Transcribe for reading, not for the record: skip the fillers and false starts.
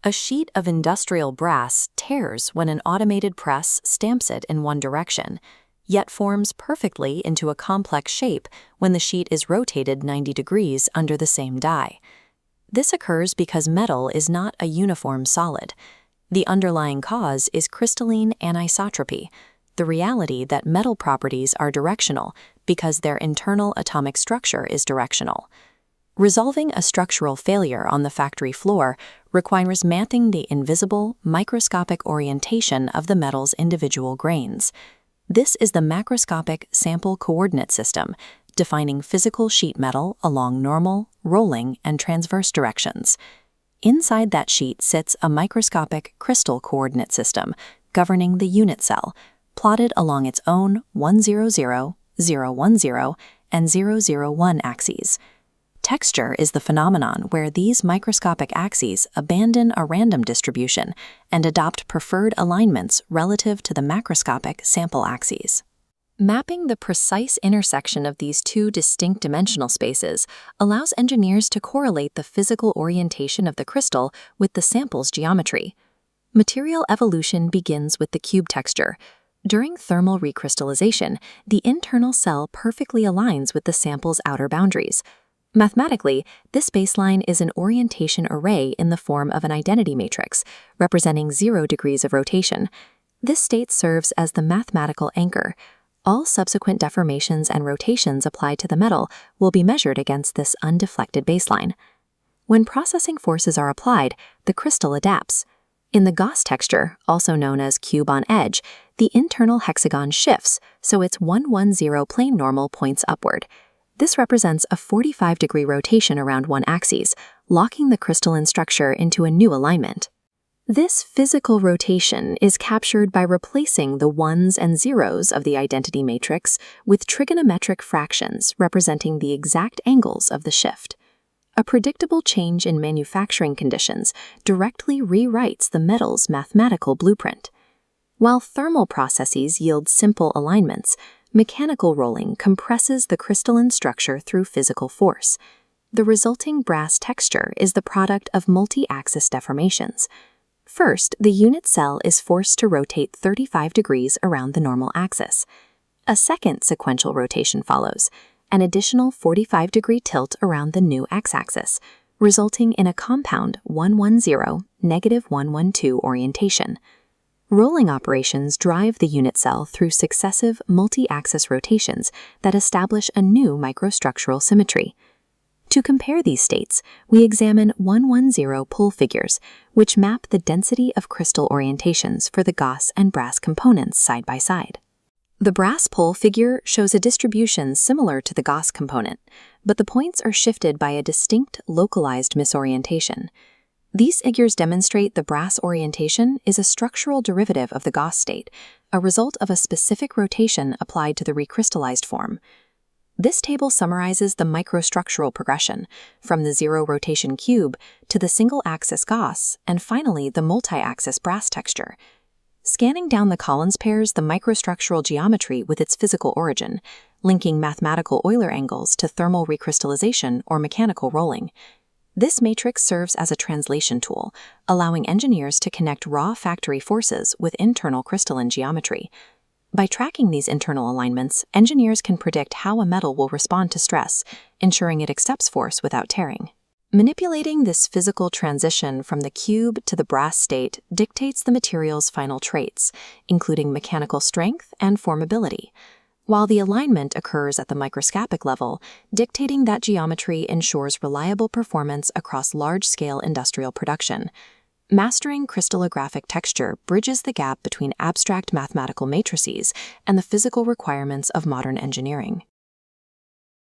A sheet of industrial brass tears when an automated press stamps it in one direction, yet forms perfectly into a complex shape when the sheet is rotated 90 degrees under the same die. This occurs because metal is not a uniform solid. The underlying cause is crystalline anisotropy, the reality that metal properties are directional because their internal atomic structure is directional. Resolving a structural failure on the factory floor requires mapping the invisible, microscopic orientation of the metal's individual grains. This is the macroscopic sample coordinate system, defining physical sheet metal along normal, rolling, and transverse directions. Inside that sheet sits a microscopic crystal coordinate system governing the unit cell, plotted along its own 100, 010, and 001 axes. Texture is the phenomenon where these microscopic axes abandon a random distribution and adopt preferred alignments relative to the macroscopic sample axes. Mapping the precise intersection of these two distinct dimensional spaces allows engineers to correlate the physical orientation of the crystal with the sample's geometry. Material evolution begins with the cube texture. During thermal recrystallization, the internal cell perfectly aligns with the sample's outer boundaries. Mathematically, this baseline is an orientation array in the form of an identity matrix, representing 0 degrees of rotation. This state serves as the mathematical anchor. All subsequent deformations and rotations applied to the metal will be measured against this undeflected baseline. When processing forces are applied, the crystal adapts. In the Goss texture, also known as cube on edge, the internal hexagon shifts, so its 110 plane normal points upward. This represents a 45-degree rotation around one axis, locking the crystalline structure into a new alignment. This physical rotation is captured by replacing the ones and zeros of the identity matrix with trigonometric fractions representing the exact angles of the shift. A predictable change in manufacturing conditions directly rewrites the metal's mathematical blueprint. While thermal processes yield simple alignments, mechanical rolling compresses the crystalline structure through physical force. The resulting brass texture is the product of multi-axis deformations. First, the unit cell is forced to rotate 35 degrees around the normal axis. A second sequential rotation follows, an additional 45-degree tilt around the new x-axis, resulting in a compound 110, -112 orientation. Rolling operations drive the unit cell through successive multi-axis rotations that establish a new microstructural symmetry. To compare these states, we examine 110 pull figures, which map the density of crystal orientations for the Goss and brass components side by side. The brass pull figure shows a distribution similar to the Goss component, but the points are shifted by a distinct localized misorientation. These figures demonstrate the brass orientation is a structural derivative of the Goss state, a result of a specific rotation applied to the recrystallized form. This table summarizes the microstructural progression, from the zero rotation cube to the single-axis Goss, and finally the multi-axis brass texture. Scanning down the Collins pairs the microstructural geometry with its physical origin, linking mathematical Euler angles to thermal recrystallization or mechanical rolling. This matrix serves as a translation tool, allowing engineers to connect raw factory forces with internal crystalline geometry. By tracking these internal alignments, engineers can predict how a metal will respond to stress, ensuring it accepts force without tearing. Manipulating this physical transition from the cube to the brass state dictates the material's final traits, including mechanical strength and formability, while the alignment occurs at the microscopic level, dictating that geometry ensures reliable performance across large-scale industrial production. Mastering crystallographic texture bridges the gap between abstract mathematical matrices and the physical requirements of modern engineering.